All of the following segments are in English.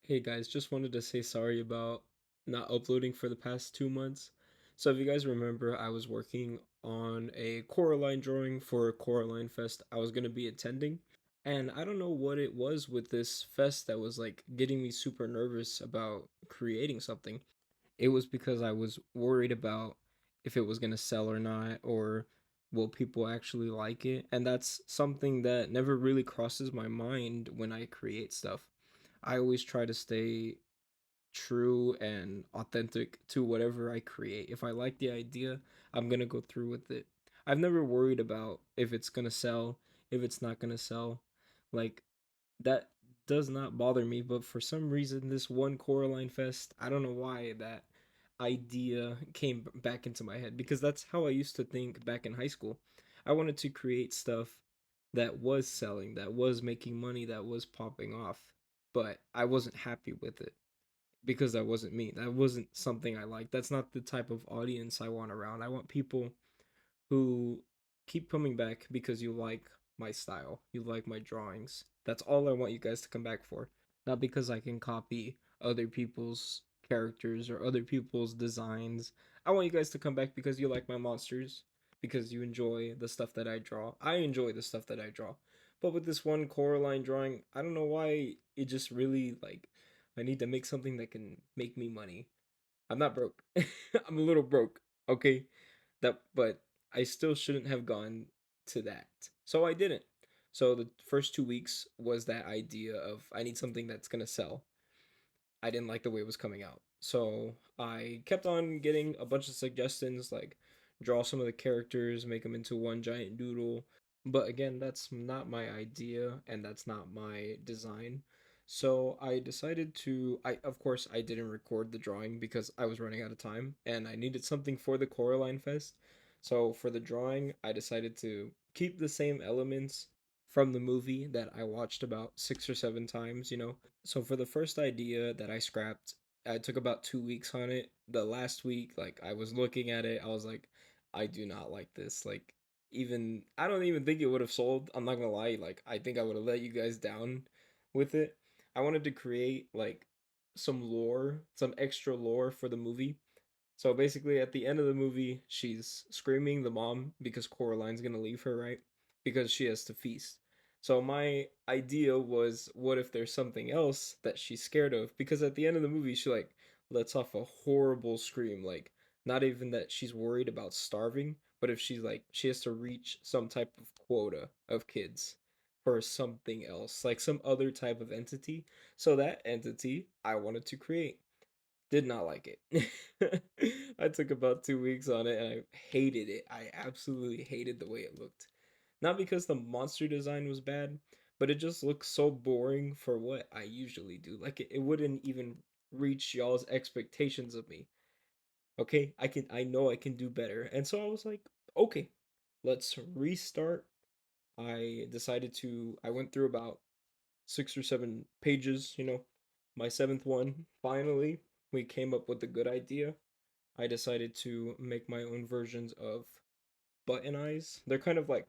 Hey guys, just wanted to say sorry about not uploading for the past 2 months. So if you guys remember, I was working on a Coraline drawing for a Coraline Fest I was gonna be attending. And I don't know what it was with this fest that was like getting me super nervous about creating something. It was because I was worried about if it was gonna sell or not, or will people actually like it. And that's something that never really crosses my mind when I create stuff. I always try to stay true and authentic to whatever I create. If I like the idea, I'm gonna go through with it. I've never worried about if it's gonna sell, if it's not gonna sell. Like, that does not bother me, but for some reason, this one Coraline Fest, I don't know why that idea came back into my head because that's how I used to think back in high school. I wanted to create stuff that was selling, that was making money, that was popping off, but I wasn't happy with it because that wasn't me. That wasn't something I like. That's not the type of audience I want around. I want people who keep coming back because you like my style, you like my drawings. That's all I want you guys to come back for. Not because I can copy other people's characters or other people's designs. I want you guys to come back because you like my monsters, because you enjoy the stuff that I draw. I enjoy the stuff that I draw. But with this one Coraline drawing, I don't know why it just really like I need to make something that can make me money. I'm not broke. I'm a little broke, okay? But I still shouldn't have gone to that. So I didn't. So the first 2 weeks was that idea of I need something that's gonna sell. I didn't like the way it was coming out. So I kept on getting a bunch of suggestions like draw some of the characters, make them into one giant doodle. But again, that's not my idea and that's not my design. So I decided to I of course I didn't record the drawing because I was running out of time and I needed something for the Coraline Fest. So for the drawing, I decided to keep the same elements from the movie that I watched about 6 or 7 times, so for the first idea that I scrapped, I took about 2 weeks on it. The last week, like I was looking at it, I was like, I do not like this. Like, even I don't even think it would have sold. I'm not gonna lie, like I think I would have let you guys down with it. I wanted to create like some lore, some extra lore for the movie. So basically, at the end of the movie, she's screaming the mom because Coraline's gonna leave her, right? Because she has to feast. So my idea was, what if there's something else that she's scared of? Because at the end of the movie, she like lets off a horrible scream, like not even that she's worried about starving, but if she's like she has to reach some type of quota of kids for something else, like some other type of entity. So that entity I wanted to create. Did not like it. I took about 2 weeks on it and I hated it. I absolutely hated the way it looked. Not because the monster design was bad, but it just looks so boring for what I usually do. Like it wouldn't even reach y'all's expectations of me. Okay? I know I can do better. And so I was like, okay, let's restart. I went through about 6 or 7 pages, my seventh one. Finally, we came up with a good idea. I decided to make my own versions of button eyes. They're kind of like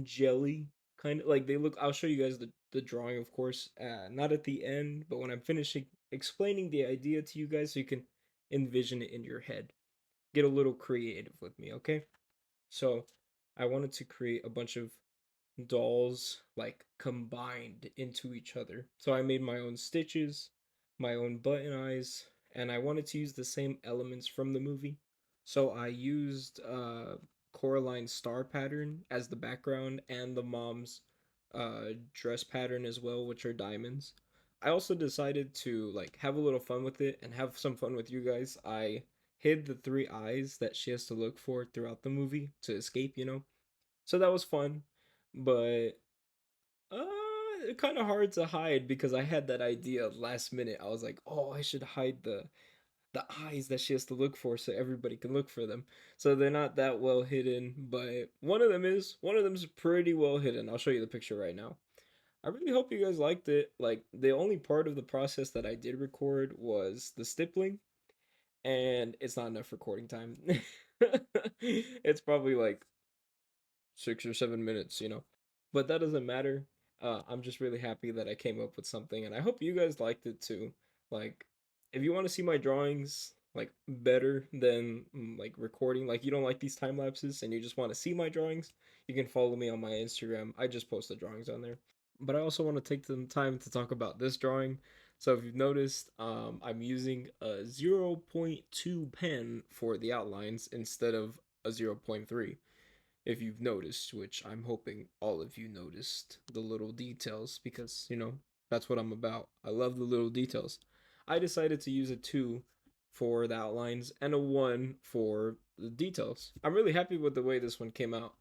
jelly, kind of like they look. I'll show you guys the drawing, of course, not at the end, but when I'm finishing explaining the idea to you guys, so you can envision it in your head. Get a little creative with me, okay? So, I wanted to create a bunch of dolls like combined into each other. So I made my own stitches, my own button eyes, and I wanted to use the same elements from the movie. So I used Coraline star pattern as the background and the mom's dress pattern as well, which are diamonds. I also decided to like have a little fun with it and have some fun with you guys. I hid the three eyes that she has to look for throughout the movie to escape. So that was fun, but kind of hard to hide because I had that idea last minute. I was like, "Oh, I should hide the eyes that she has to look for so everybody can look for them." So they're not that well hidden, but one of them's pretty well hidden. I'll show you the picture right now. I really hope you guys liked it. Like the only part of the process that I did record was the stippling, and it's not enough recording time. It's probably like 6 or 7 minutes. But that doesn't matter. I'm just really happy that I came up with something, and I hope you guys liked it too. Like, if you want to see my drawings like better than like recording, like you don't like these time lapses and you just want to see my drawings, you can follow me on my Instagram. I just post the drawings on there. But I also want to take some time to talk about this drawing. So if you've noticed, I'm using a zero point 0.2 pen for the outlines instead of a zero point 0.3. If you've noticed, which I'm hoping all of you noticed the little details because, that's what I'm about. I love the little details. I decided to use a 2 for the outlines and a 1 for the details. I'm really happy with the way this one came out.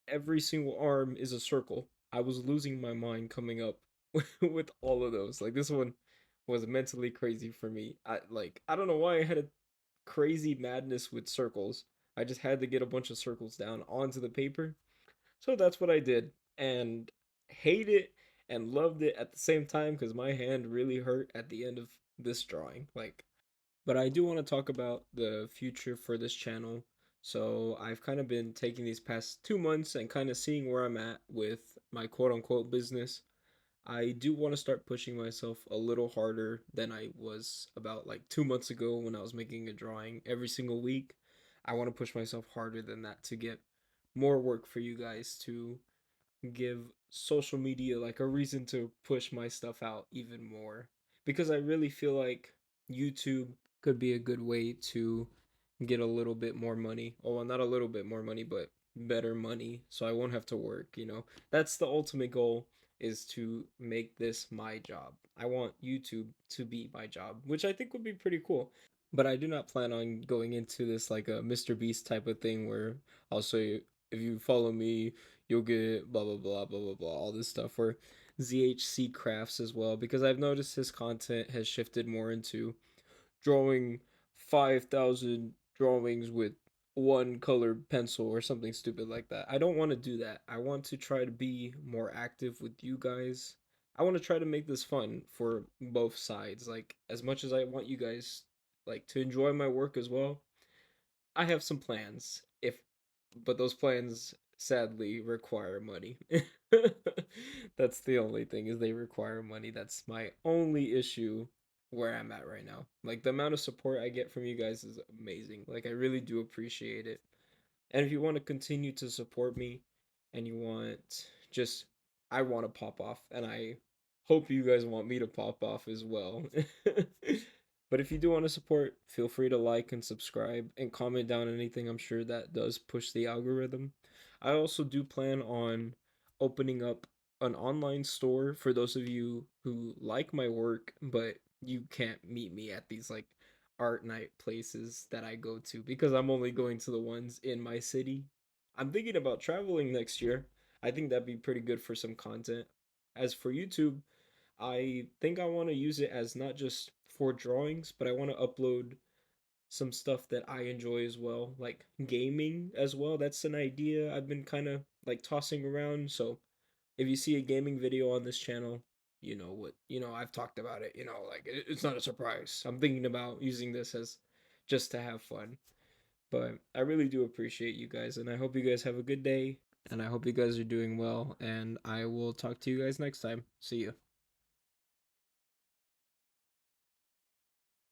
Every single arm is a circle. I was losing my mind coming up with all of those. Like this one was mentally crazy for me. I don't know why I had a crazy madness with circles. I just had to get a bunch of circles down onto the paper. So that's what I did and hate it and loved it at the same time cuz my hand really hurt at the end of this drawing. But I do want to talk about the future for this channel. So I've kind of been taking these past 2 months and kind of seeing where I'm at with my quote unquote business. I do want to start pushing myself a little harder than I was about like 2 months ago when I was making a drawing every single week. I want to push myself harder than that to get more work for you guys to give social media like a reason to push my stuff out even more because I really feel like YouTube could be a good way to get a little bit more money. Oh, well, not a little bit more money, but better money so I won't have to work. That's the ultimate goal is to make this my job. I want YouTube to be my job, which I think would be pretty cool. But I do not plan on going into this like a Mr. Beast type of thing where I'll say if you follow me, you'll get blah blah blah blah blah blah all this stuff or ZHC crafts as well because I've noticed his content has shifted more into drawing 5,000 drawings with one colored pencil or something stupid like that. I don't want to do that. I want to try to be more active with you guys. I want to try to make this fun for both sides. Like as much as I want you guys like to enjoy my work as well, I have some plans. If but those plans sadly require money. That's the only thing is they require money. That's my only issue where I'm at right now. Like the amount of support I get from you guys is amazing. Like I really do appreciate it. And if you want to continue to support me and you want just I want to pop off and I hope you guys want me to pop off as well. But if you do want to support, feel free to like and subscribe and comment down anything. I'm sure that does push the algorithm. I also do plan on opening up an online store for those of you who like my work, but you can't meet me at these like art night places that I go to because I'm only going to the ones in my city. I'm thinking about traveling next year. I think that'd be pretty good for some content. As for YouTube, I think I want to use it as not just for drawings, but I want to upload some stuff that I enjoy as well, like gaming as well. That's an idea I've been kind of like tossing around. So if you see a gaming video on this channel, you know what, I've talked about it, like it's not a surprise. I'm thinking about using this as just to have fun. But I really do appreciate you guys, and I hope you guys have a good day, and I hope you guys are doing well, and I will talk to you guys next time. See you.